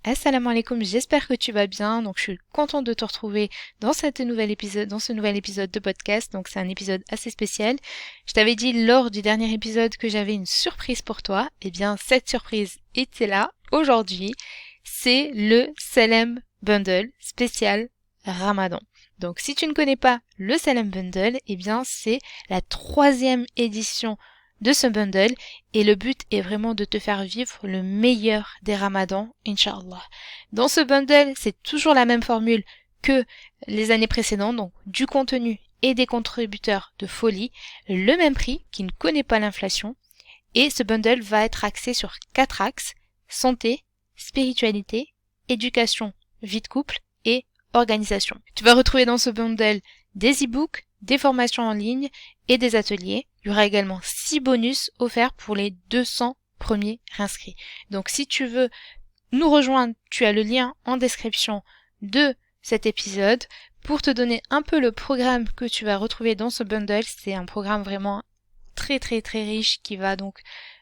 Assalamu alaikum, j'espère que tu vas bien. Donc, je suis contente de te retrouver dans ce nouvel épisode de podcast. Donc, c'est un épisode assez spécial. Je t'avais dit lors du dernier épisode que j'avais une surprise pour toi. Eh bien, cette surprise était là aujourd'hui. C'est le Salem Bundle spécial Ramadan. Donc, si tu ne connais pas le Salem Bundle, eh bien, c'est la 3e édition de ce bundle et le but est vraiment de te faire vivre le meilleur des ramadans, Inch'Allah. Dans ce bundle, c'est toujours la même formule que les années précédentes, donc du contenu et des contributeurs de folie, le même prix qui ne connaît pas l'inflation, et ce bundle va être axé sur 4 axes: santé, spiritualité, éducation, vie de couple et organisation. Tu vas retrouver dans ce bundle des e-books, des formations en ligne et des ateliers. Il y aura également 6 bonus offerts pour les 200 premiers inscrits. Donc si tu veux nous rejoindre, tu as le lien en description de cet épisode pour te donner un peu le programme que tu vas retrouver dans ce bundle. C'est un programme vraiment très très très riche qui va donc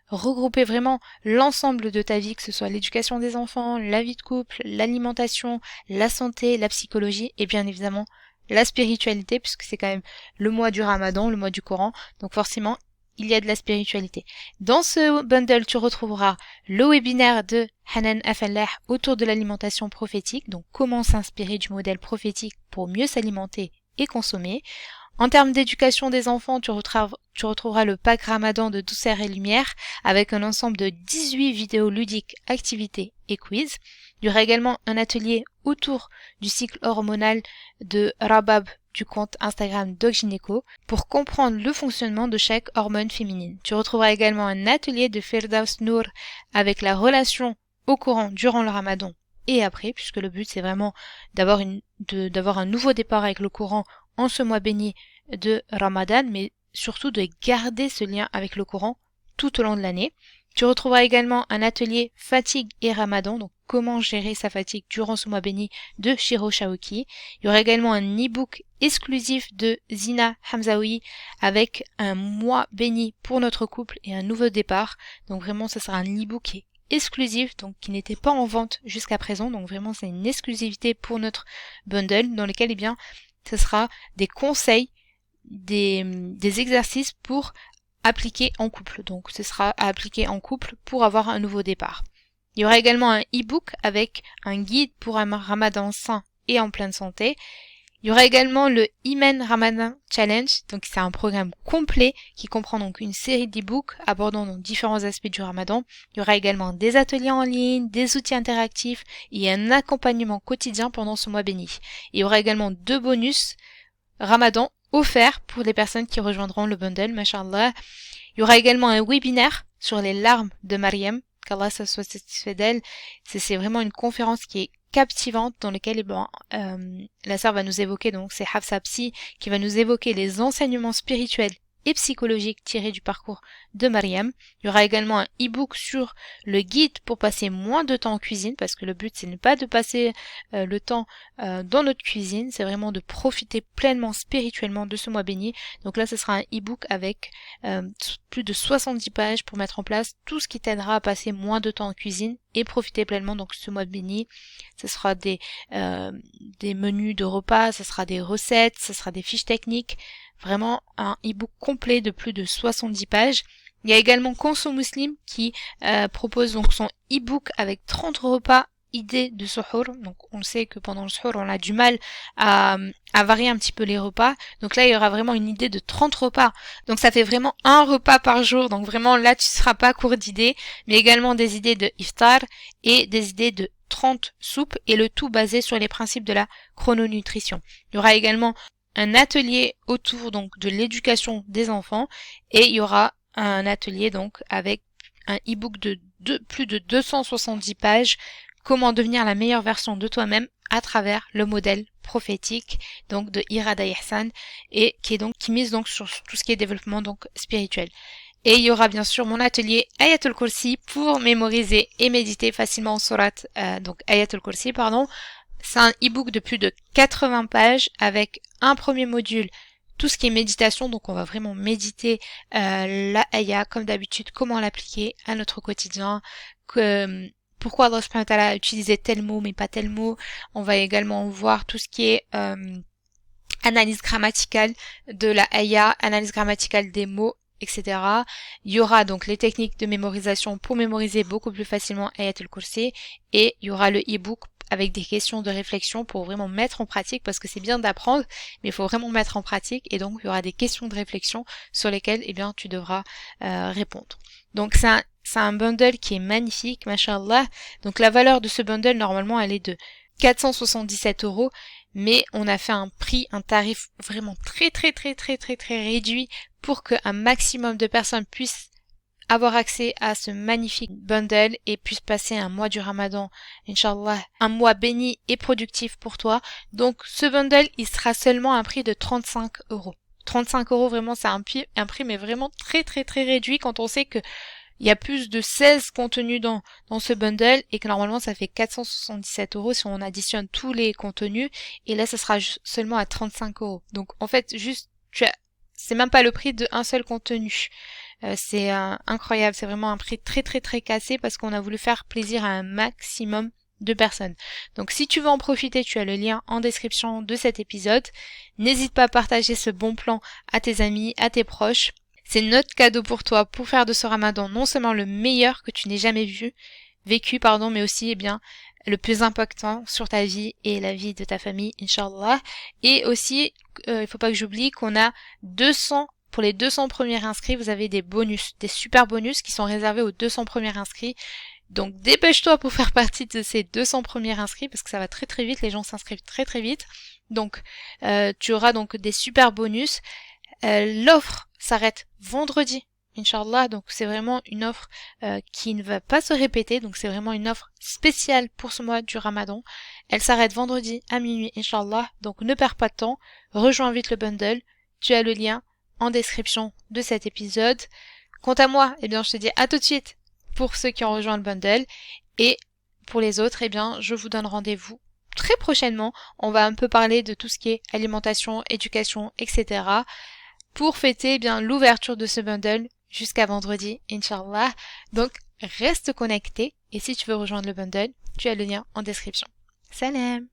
regrouper vraiment l'ensemble de ta vie, que ce soit l'éducation des enfants, la vie de couple, l'alimentation, la santé, la psychologie et bien évidemment la spiritualité, puisque c'est quand même le mois du Ramadan, le mois du Coran, donc forcément il y a de la spiritualité. Dans ce bundle, tu retrouveras le webinaire de Hanan Afallah autour de l'alimentation prophétique, donc comment s'inspirer du modèle prophétique pour mieux s'alimenter et consommer. En termes d'éducation des enfants, tu retrouveras le pack Ramadan de douceur et lumière avec un ensemble de 18 vidéos ludiques, activités et quiz. Il y aura également un atelier autour du cycle hormonal de Rabab du compte Instagram Doc Gynéco pour comprendre le fonctionnement de chaque hormone féminine. Tu retrouveras également un atelier de Firdaus Nour avec la relation au Coran durant le Ramadan et après, puisque le but c'est vraiment d'avoir un nouveau départ avec le Coran en ce mois béni de Ramadan, mais surtout de garder ce lien avec le Coran tout au long de l'année. Tu retrouveras également un atelier fatigue et Ramadan, donc comment gérer sa fatigue durant ce mois béni de Shiro Shaoki. Il y aura également un e-book exclusif de Zina Hamzaoui avec un mois béni pour notre couple et un nouveau départ. Donc vraiment, ce sera un e-book qui est exclusif, donc qui n'était pas en vente jusqu'à présent. Donc vraiment, c'est une exclusivité pour notre bundle dans lequel, eh bien, ce sera des conseils, des exercices pour appliquer en couple. Donc ce sera à appliquer en couple pour avoir un nouveau départ. Il y aura également un e-book avec un guide pour un Ramadan sain et en pleine santé. Il y aura également le Imen Ramadan Challenge, donc c'est un programme complet qui comprend donc une série d'e-books abordant donc différents aspects du Ramadan. Il y aura également des ateliers en ligne, des outils interactifs et un accompagnement quotidien pendant ce mois béni. Il y aura également 2 bonus Ramadan offerts pour les personnes qui rejoindront le bundle, mashallah. Il y aura également un webinaire sur les larmes de Mariam, qu'Allah soit satisfait d'elle. C'est vraiment une conférence qui est captivante dans laquelle la sœur va nous évoquer, donc c'est Hafsa Psy qui va nous évoquer les enseignements spirituels et psychologiques tirés du parcours de Mariam. Il y aura également un e-book sur le guide pour passer moins de temps en cuisine, parce que le but c'est pas de passer le temps dans notre cuisine, c'est vraiment de profiter pleinement spirituellement de ce mois béni. Donc là ce sera un e-book avec plus de 70 pages pour mettre en place tout ce qui t'aidera à passer moins de temps en cuisine et profiter pleinement. Donc ce mois béni, ce sera des menus de repas, ce sera des recettes, ce sera des fiches techniques, vraiment un e-book complet de plus de 70 pages. Il y a également Conso Muslim qui propose donc son e-book avec 30 repas idées de suhour. Donc on sait que pendant le suhour on a du mal à varier un petit peu les repas. Donc là il y aura vraiment une idée de 30 repas. Donc ça fait vraiment un repas par jour. Donc vraiment là tu ne seras pas court d'idées, mais également des idées de iftar et des idées de 30 soupes, et le tout basé sur les principes de la chrononutrition. Il y aura également un atelier autour donc de l'éducation des enfants, et il y aura un atelier donc avec un e-book de plus de 270 pages, comment devenir la meilleure version de toi-même à travers le modèle prophétique donc de Irada Ihsan, et qui mise donc sur tout ce qui est développement donc spirituel. Et il y aura bien sûr mon atelier Ayatul Kursi pour mémoriser et méditer facilement en surat, donc Ayatul Kursi, pardon. C'est un e-book de plus de 80 pages avec un premier module, tout ce qui est méditation, donc on va vraiment méditer la Aya comme d'habitude, comment l'appliquer à notre quotidien, pourquoi Allah subhanahu wa ta'ala a utilisé tel mot mais pas tel mot. On va également voir tout ce qui est analyse grammaticale de la ayah, analyse grammaticale des mots, etc. Il y aura donc les techniques de mémorisation pour mémoriser beaucoup plus facilement Ayat al-Kursi, et il y aura le e-book avec des questions de réflexion pour vraiment mettre en pratique, parce que c'est bien d'apprendre, mais il faut vraiment mettre en pratique, et donc il y aura des questions de réflexion sur lesquelles tu devras répondre. Donc c'est un bundle qui est magnifique, mashallah. Donc la valeur de ce bundle, normalement, elle est de 477 €, mais on a fait un tarif vraiment très réduit pour qu'un maximum de personnes puissent avoir accès à ce magnifique bundle et puissent passer un mois du Ramadan, Inch'Allah, un mois béni et productif pour toi. Donc ce bundle, il sera seulement à un prix de 35 €. 35 € vraiment, c'est un prix mais vraiment très réduit quand on sait que il y a plus de 16 contenus dans ce bundle et que normalement ça fait 477 € si on additionne tous les contenus, et là ça sera seulement à 35 €. Donc en fait c'est même pas le prix d'un seul contenu. C'est incroyable, c'est vraiment un prix très cassé parce qu'on a voulu faire plaisir à un maximum de personnes. Donc si tu veux en profiter, tu as le lien en description de cet épisode. N'hésite pas à partager ce bon plan à tes amis, à tes proches. C'est notre cadeau pour toi pour faire de ce Ramadan non seulement le meilleur que tu n'aies jamais vécu, mais aussi le plus impactant sur ta vie et la vie de ta famille, Inch'Allah. Et aussi, il faut pas que j'oublie qu'on a pour les 200 premiers inscrits, vous avez des bonus, des super bonus qui sont réservés aux 200 premiers inscrits. Donc dépêche-toi pour faire partie de ces 200 premiers inscrits parce que ça va très vite, les gens s'inscrivent très vite. Donc tu auras donc des super bonus. L'offre s'arrête vendredi, Inch'Allah, donc c'est vraiment une offre qui ne va pas se répéter, donc c'est vraiment une offre spéciale pour ce mois du Ramadan. Elle s'arrête vendredi à minuit, Inch'Allah, donc ne perds pas de temps, rejoins vite le bundle, tu as le lien en description de cet épisode. Quant à moi, je te dis à tout de suite pour ceux qui ont rejoint le bundle, et pour les autres, je vous donne rendez-vous très prochainement. On va un peu parler de tout ce qui est alimentation, éducation, etc. pour fêter l'ouverture de ce bundle jusqu'à vendredi, Inch'Allah. Donc reste connecté, et si tu veux rejoindre le bundle, tu as le lien en description. Salam!